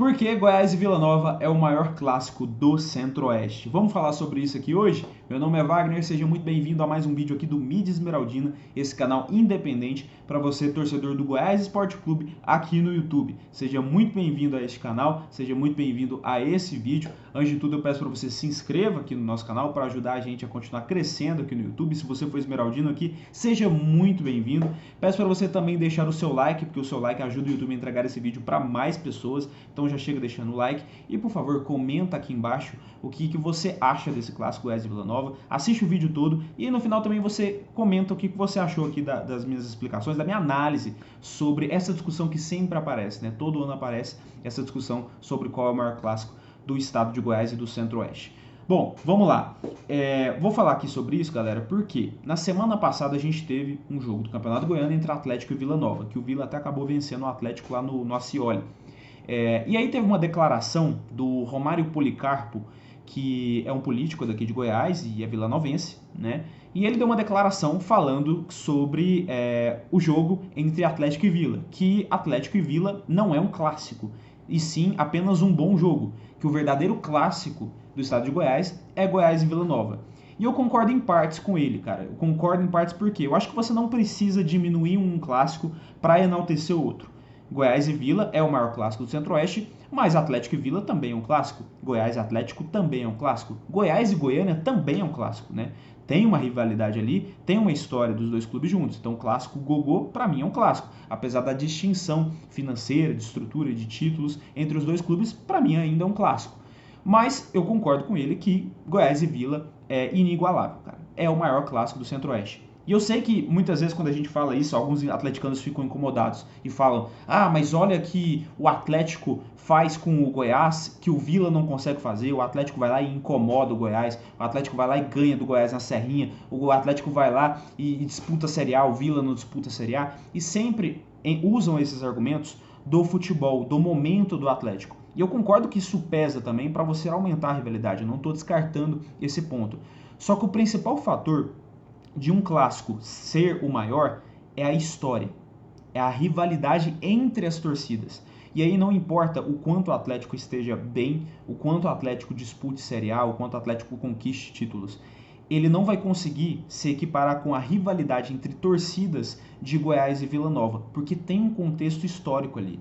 Por que Goiás e Vila Nova é o maior clássico do Centro-Oeste? Vamos falar sobre isso aqui hoje? Meu nome é Wagner, seja muito bem-vindo a mais um vídeo aqui do Mídia Esmeraldina, esse canal independente para você, torcedor do Goiás Esporte Clube, aqui no YouTube. Seja muito bem-vindo a este canal, seja muito bem-vindo a esse vídeo. Antes de tudo, eu peço para você se inscreva aqui no nosso canal para ajudar a gente a continuar crescendo aqui no YouTube. Se você for esmeraldino aqui, seja muito bem-vindo. Peço para você também deixar o seu like, porque o seu like ajuda o YouTube a entregar esse vídeo para mais pessoas. Então já chega deixando o like e, por favor, comenta aqui embaixo o que você acha desse clássico Goiás e Vila Nova. Assiste o vídeo todo e no final também você comenta o que você achou aqui das minhas explicações, da minha análise sobre essa discussão que sempre aparece, né? Todo ano aparece essa discussão sobre qual é o maior clássico do estado de Goiás e do Centro-Oeste. Bom, vamos lá. Vou falar aqui sobre isso, galera, porque na semana passada a gente teve um jogo do Campeonato Goiano entre Atlético e Vila Nova, que o Vila até acabou vencendo o Atlético lá no Ascioli. E aí teve uma declaração do Romário Policarpo, que é um político daqui de Goiás e é vilanovense, né? E ele deu uma declaração falando sobre o jogo entre Atlético e Vila, que Atlético e Vila não é um clássico, e sim apenas um bom jogo, que o verdadeiro clássico do estado de Goiás é Goiás e Vila Nova. E eu concordo em partes com ele, cara. Eu concordo em partes porque eu acho que você não precisa diminuir um clássico para enaltecer o outro. Goiás e Vila é o maior clássico do Centro-Oeste, mas Atlético e Vila também é um clássico. Goiás e Atlético também é um clássico. Goiás e Goiânia também é um clássico, né? Tem uma rivalidade ali, tem uma história dos dois clubes juntos. Então, o clássico Gogô, para mim, é um clássico. Apesar da distinção financeira, de estrutura, de títulos entre os dois clubes, para mim ainda é um clássico. Mas eu concordo com ele que Goiás e Vila é inigualável, cara. É o maior clássico do Centro-Oeste. E eu sei que muitas vezes quando a gente fala isso, alguns atleticanos ficam incomodados e falam: ah, mas olha que o Atlético faz com o Goiás que o Vila não consegue fazer, o Atlético vai lá e incomoda o Goiás, o Atlético vai lá e ganha do Goiás na Serrinha, o Atlético vai lá e disputa a Série A, o Vila não disputa a Série A, e sempre usam esses argumentos do futebol, do momento do Atlético. E eu concordo que isso pesa também para você aumentar a rivalidade, eu não estou descartando esse ponto. Só que o principal fator de um clássico ser o maior é a história, é a rivalidade entre as torcidas. E aí não importa o quanto o Atlético esteja bem, o quanto o Atlético dispute Série A, o quanto o Atlético conquiste títulos, ele não vai conseguir se equiparar com a rivalidade entre torcidas de Goiás e Vila Nova, porque tem um contexto histórico ali.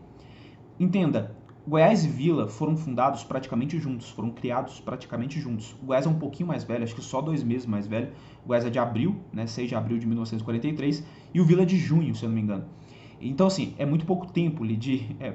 Entenda, Goiás e Vila foram fundados praticamente juntos, foram criados praticamente juntos. O Goiás é um pouquinho mais velho, acho que só 2 meses mais velho. O Goiás é de abril, né, 6 de abril de 1943, e o Vila é de junho, se eu não me engano. Então, assim, é muito pouco tempo,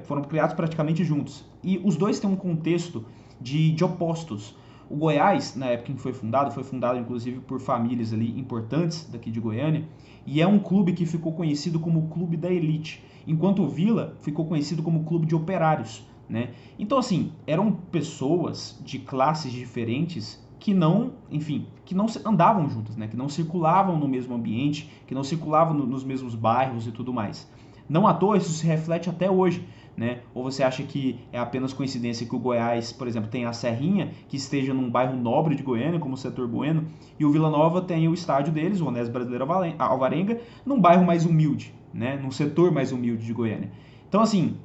foram criados praticamente juntos. E os dois têm um contexto de opostos. O Goiás, na época em que foi fundado inclusive por famílias ali importantes daqui de Goiânia, e é um clube que ficou conhecido como o Clube da Elite, enquanto o Vila ficou conhecido como Clube de Operários, né? Então, assim, eram pessoas de classes diferentes que não, enfim, que não andavam juntas, né? Que não circulavam no mesmo ambiente, que não circulavam nos mesmos bairros e tudo mais. Não à toa isso se reflete até hoje, né? Ou você acha que é apenas coincidência que o Goiás, por exemplo, tem a Serrinha, que esteja num bairro nobre de Goiânia, como o Setor Bueno, e o Vila Nova tem o estádio deles, o Onésio Brasileiro Alvarenga, num bairro mais humilde, né? Num setor mais humilde de Goiânia. Então, assim,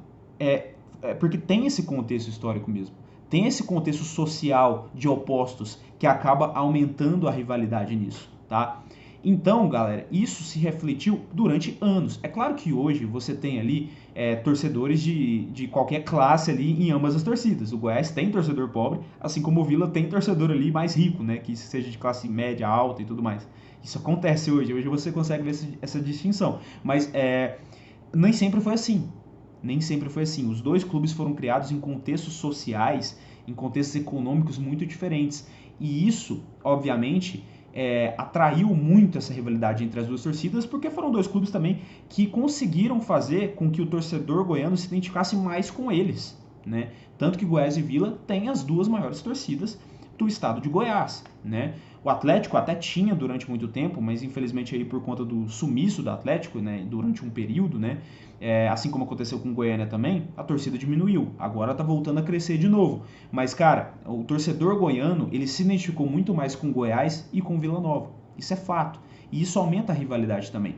porque tem esse contexto histórico mesmo. Tem esse contexto social de opostos que acaba aumentando a rivalidade nisso, tá? Então, galera, isso se refletiu durante anos. É claro que hoje você tem ali torcedores de qualquer classe ali em ambas as torcidas. O Goiás tem torcedor pobre, assim como o Vila tem torcedor ali mais rico, né? Que seja de classe média, alta e tudo mais. Isso acontece hoje. Hoje você consegue ver essa distinção. Mas nem sempre foi assim. Nem sempre foi assim. Os dois clubes foram criados em contextos sociais, em contextos econômicos muito diferentes. E isso, obviamente, atraiu muito essa rivalidade entre as duas torcidas, porque foram dois clubes também que conseguiram fazer com que o torcedor goiano se identificasse mais com eles, né? Tanto que Goiás e Vila têm as duas maiores torcidas do estado de Goiás, né? O Atlético até tinha durante muito tempo, mas infelizmente aí por conta do sumiço do Atlético, né, durante um período, né, assim como aconteceu com o Goiânia também, a torcida diminuiu. Agora tá voltando a crescer de novo. Mas, cara, o torcedor goiano, ele se identificou muito mais com Goiás e com Vila Nova. Isso é fato. E isso aumenta a rivalidade também.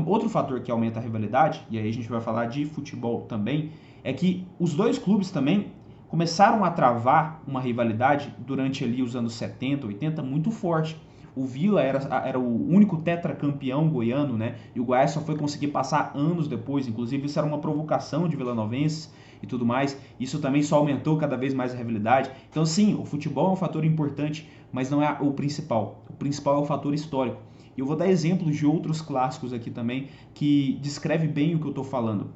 Outro fator que aumenta a rivalidade, e aí a gente vai falar de futebol também, é que os dois clubes também começaram a travar uma rivalidade durante ali os anos 70, 80 muito forte. O Vila era o único tetracampeão goiano, né? E o Goiás só foi conseguir passar anos depois. Inclusive, isso era uma provocação de vilanovenses e tudo mais. Isso também só aumentou cada vez mais a rivalidade. Então, sim, o futebol é um fator importante, mas não é o principal. O principal é o fator histórico. E eu vou dar exemplos de outros clássicos aqui também que descreve bem o que eu estou falando.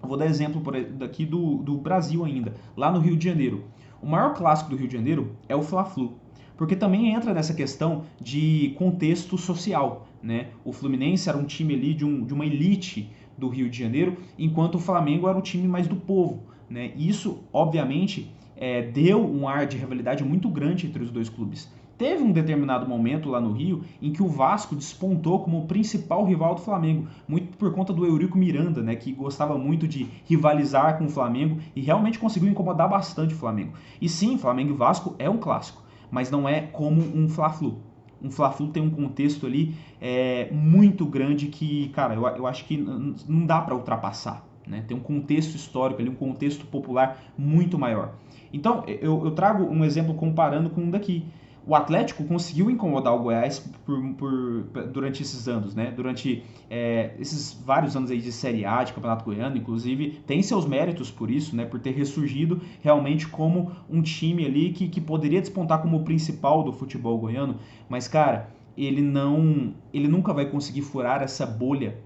Eu vou dar exemplo daqui do Brasil ainda, lá no Rio de Janeiro. O maior clássico do Rio de Janeiro é o Fla-Flu, porque também entra nessa questão de contexto social, né? O Fluminense era um time ali de uma elite do Rio de Janeiro, enquanto o Flamengo era o time mais do povo, né? E isso, obviamente, deu um ar de rivalidade muito grande entre os dois clubes. Teve um determinado momento lá no Rio em que o Vasco despontou como o principal rival do Flamengo, muito por conta do Eurico Miranda, né, que gostava muito de rivalizar com o Flamengo e realmente conseguiu incomodar bastante o Flamengo. E sim, Flamengo e Vasco é um clássico, mas não é como um Fla-Flu. Um Fla-Flu tem um contexto ali muito grande que, cara, eu acho que não dá para ultrapassar. Né? Tem um contexto histórico ali, um contexto popular muito maior. Então, eu trago um exemplo comparando com um daqui. O Atlético conseguiu incomodar o Goiás durante esses anos, né? Durante esses vários anos aí de Série A, de Campeonato Goiano, inclusive, tem seus méritos por isso, né? Por ter ressurgido realmente como um time ali que poderia despontar como o principal do futebol goiano, mas, cara, ele nunca vai conseguir furar essa bolha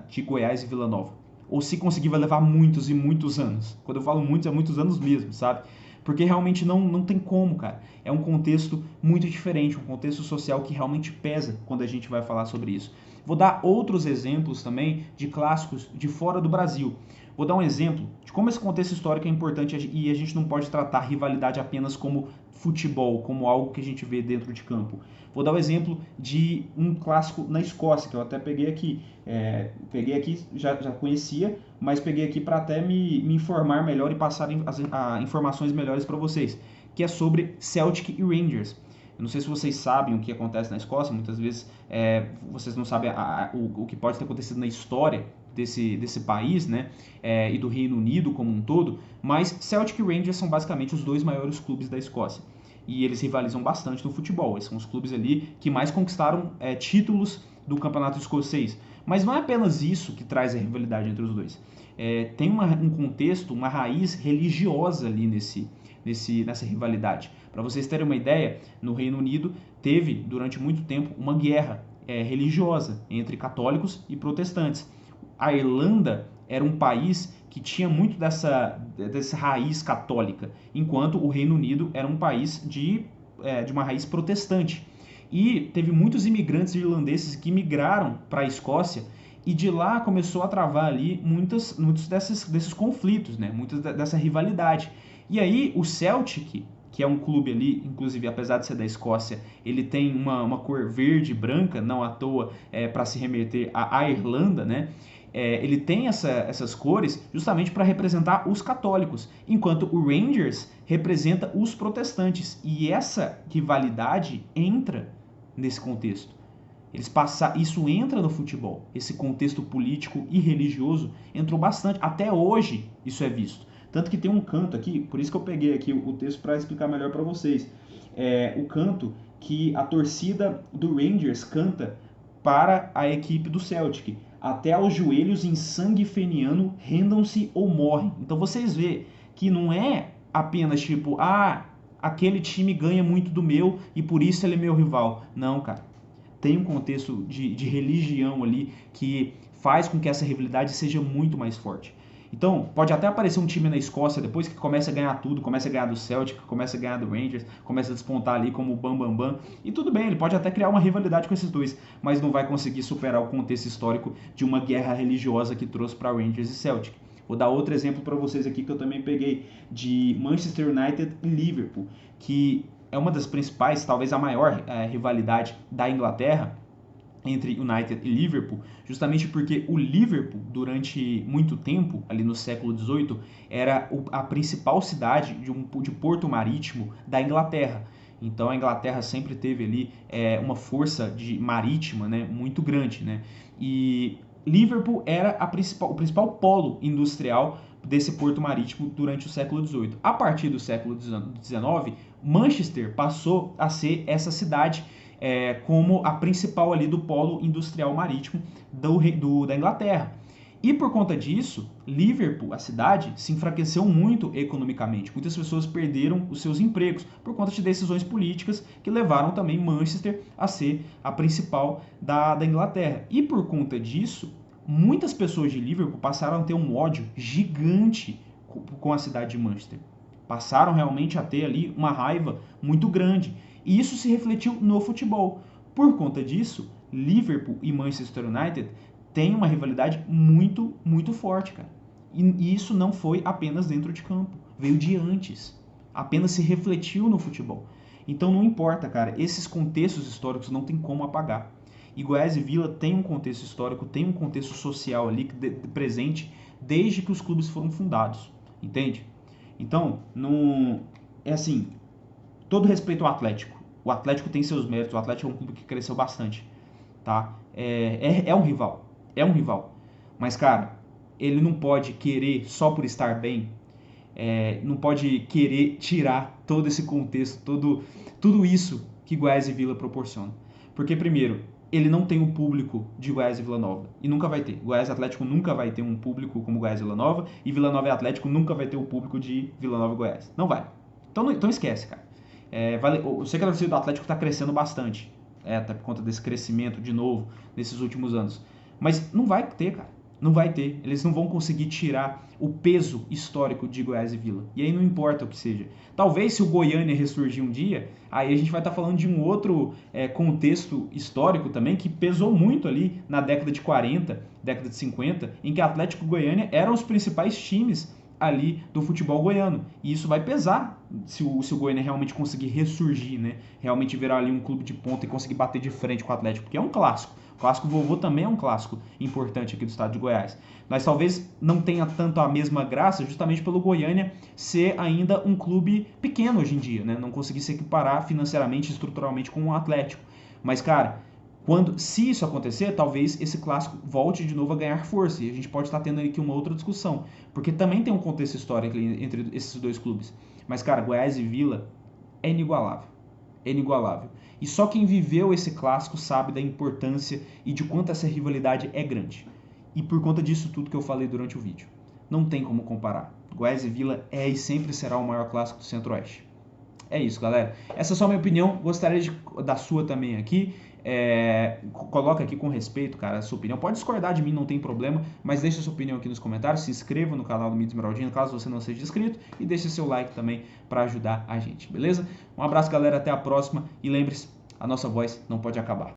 de Goiás e Vila Nova. Ou se conseguir, vai levar muitos e muitos anos. Quando eu falo muitos, é muitos anos mesmo, sabe? Porque realmente não tem como, cara. É um contexto muito diferente, um contexto social que realmente pesa quando a gente vai falar sobre isso. Vou dar outros exemplos também de clássicos de fora do Brasil. Vou dar um exemplo de como esse contexto histórico é importante e a gente não pode tratar a rivalidade apenas como futebol, como algo que a gente vê dentro de campo. Vou dar o exemplo de um clássico na Escócia, que eu até peguei aqui. Já conhecia, mas peguei aqui para até me informar melhor e passar informações melhores para vocês, que é sobre Celtic e Rangers. Eu não sei se vocês sabem o que acontece na Escócia, muitas vezes vocês não sabem o que pode ter acontecido na história desse país, né, e do Reino Unido como um todo, mas Celtic e Rangers são basicamente os dois maiores clubes da Escócia. E eles rivalizam bastante no futebol. Esses são os clubes ali que mais conquistaram títulos do campeonato escocês. Mas não é apenas isso que traz a rivalidade entre os dois. Tem um contexto, uma raiz religiosa ali nessa rivalidade. Para vocês terem uma ideia, no Reino Unido teve durante muito tempo uma guerra religiosa entre católicos e protestantes. A Irlanda era um país que tinha muito dessa raiz católica, enquanto o Reino Unido era um país de uma raiz protestante. E teve muitos imigrantes irlandeses que migraram para a Escócia e de lá começou a travar ali muitos desses conflitos, né? Muita dessa rivalidade. E aí o Celtic, que é um clube ali, inclusive apesar de ser da Escócia, ele tem uma cor verde e branca, não à toa para se remeter à Irlanda, né? Ele tem essas cores justamente para representar os católicos, enquanto o Rangers representa os protestantes. E essa rivalidade entra nesse contexto. Isso entra no futebol. Esse contexto político e religioso entrou bastante. Até hoje isso é visto. Tanto que tem um canto aqui, por isso que eu peguei aqui o texto para explicar melhor para vocês. O canto que a torcida do Rangers canta para a equipe do Celtic. Até aos joelhos em sangue feniano, rendam-se ou morrem. Então vocês vê que não é apenas tipo, aquele time ganha muito do meu e por isso ele é meu rival. Não, cara. Tem um contexto de religião ali que faz com que essa rivalidade seja muito mais forte. Então, pode até aparecer um time na Escócia depois que começa a ganhar tudo, começa a ganhar do Celtic, começa a ganhar do Rangers, começa a despontar ali como o Bam. E tudo bem, ele pode até criar uma rivalidade com esses dois, mas não vai conseguir superar o contexto histórico de uma guerra religiosa que trouxe para Rangers e Celtic. Vou dar outro exemplo para vocês aqui que eu também peguei, de Manchester United e Liverpool, que é uma das principais, talvez a maior rivalidade da Inglaterra, entre United e Liverpool, justamente porque o Liverpool, durante muito tempo, ali no século XVIII, era a principal cidade de Porto Marítimo da Inglaterra. Então a Inglaterra sempre teve ali uma força marítima, né, muito grande, né? E Liverpool era o principal polo industrial desse porto marítimo durante o século XVIII. A partir do século XIX, Manchester passou a ser essa cidade como a principal ali do polo industrial marítimo da Inglaterra. E por conta disso, Liverpool, a cidade, se enfraqueceu muito economicamente. Muitas pessoas perderam os seus empregos por conta de decisões políticas que levaram também Manchester a ser a principal da Inglaterra. E por conta disso, muitas pessoas de Liverpool passaram a ter um ódio gigante com a cidade de Manchester. Passaram realmente a ter ali uma raiva muito grande. E isso se refletiu no futebol. Por conta disso, Liverpool e Manchester United têm uma rivalidade muito, muito forte, cara. E isso não foi apenas dentro de campo. Veio de antes. Apenas se refletiu no futebol. Então não importa, cara. Esses contextos históricos não tem como apagar. E Goiás e Vila tem um contexto histórico, tem um contexto social ali presente desde que os clubes foram fundados. Entende? Então, é assim, todo respeito ao Atlético. O Atlético tem seus méritos, o Atlético é um clube que cresceu bastante, tá? É um rival, Mas, cara, ele não pode querer, só por estar bem, não pode querer tirar todo esse contexto, tudo isso que Goiás e Vila proporcionam. Porque, primeiro, ele não tem o público de Goiás e Vila Nova. E nunca vai ter. Goiás e Atlético nunca vai ter um público como Goiás e Vila Nova. E Vila Nova e Atlético nunca vai ter o público de Vila Nova e Goiás. Não vai. Então esquece, cara. Eu sei que a torcida do Atlético está crescendo bastante. Até por conta desse crescimento de novo nesses últimos anos. Mas não vai ter, cara. Não vai ter. Eles não vão conseguir tirar o peso histórico de Goiás e Vila. E aí não importa o que seja. Talvez se o Goiânia ressurgir um dia, aí a gente vai estar falando de um outro contexto histórico também que pesou muito ali na década de 40, década de 50, em que Atlético e Goiânia eram os principais times ali do futebol goiano. E isso vai pesar se o Goiânia realmente conseguir ressurgir, né? Realmente virar ali um clube de ponta e conseguir bater de frente com o Atlético, porque é um clássico. O clássico vovô também é um clássico importante aqui do estado de Goiás. Mas talvez não tenha tanto a mesma graça justamente pelo Goiânia ser ainda um clube pequeno hoje em dia, né? Não conseguir se equiparar financeiramente e estruturalmente com o Atlético. Mas, cara, se isso acontecer, talvez esse clássico volte de novo a ganhar força. E a gente pode estar tendo aqui uma outra discussão. Porque também tem um contexto histórico entre esses dois clubes. Mas, cara, Goiás e Vila é inigualável. É inigualável. E só quem viveu esse clássico sabe da importância e de quanto essa rivalidade é grande. E por conta disso tudo que eu falei durante o vídeo. Não tem como comparar. Goiás e Vila é e sempre será o maior clássico do Centro-Oeste. É isso, galera. Essa é só a minha opinião. Gostaria da sua também aqui. Coloca aqui com respeito, cara, a sua opinião. Pode discordar de mim, não tem problema, mas deixa a sua opinião aqui nos comentários. Se inscreva no canal do Mídia Esmeraldina, caso você não seja inscrito, e deixe seu like também para ajudar a gente, beleza? Um abraço, galera, até a próxima, e lembre-se, a nossa voz não pode acabar.